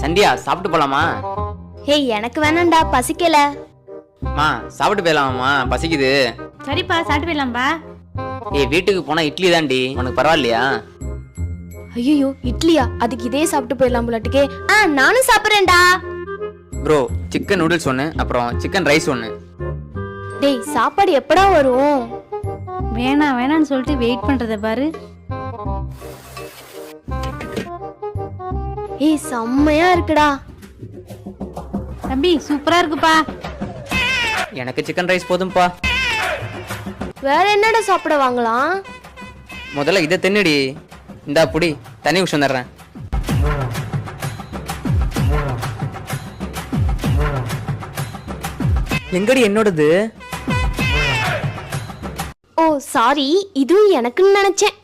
சந்தியா சாப்பிட்டு போலாமா? ஹேய் எனக்கு வேணாம்டா, பசிக்கல. மா சாப்பிட்டு போயிடலாமாம்மா, பசிக்குது. சரிப்பா, சாப்பிட்டு போயிடலாம்பா. வீட்டுக்கு போனா இட்லி தான்டி, உனக்கு பரவாயில்லையா? ஐயோ இட்லியா? அதுக்கு இதே சாப்பிட்டு போயிடலாம் போலட்டுக்கே. நானும் சாப்பிட்றேன்டா. ப்ரோ சிக்கன் நூடுல்ஸ் ஒன்று, அப்புறம் சிக்கன் ரைஸ் ஒன்று. டேய் சாப்பாடு எப்படா வரும்? வேணாம் வேணான்னு சொல்லிட்டு வெயிட் பண்றத பாரு. ஏய் செம்மையா இருக்குடா. தம்பி சூப்பரா இருக்குப்பா. எனக்கு சிக்கன் ரைஸ் போதும்பா. வேற என்னடா சாப்பிட வாங்கலாம்? முதல்ல இதை தின்னுடி. இந்தா புடி, தண்ணி குடிச்சு வந்துடுறேன். எங்கடி என்னோடது? ஓ சாரி, இதுவும் எனக்குன்னு நினைச்சேன்.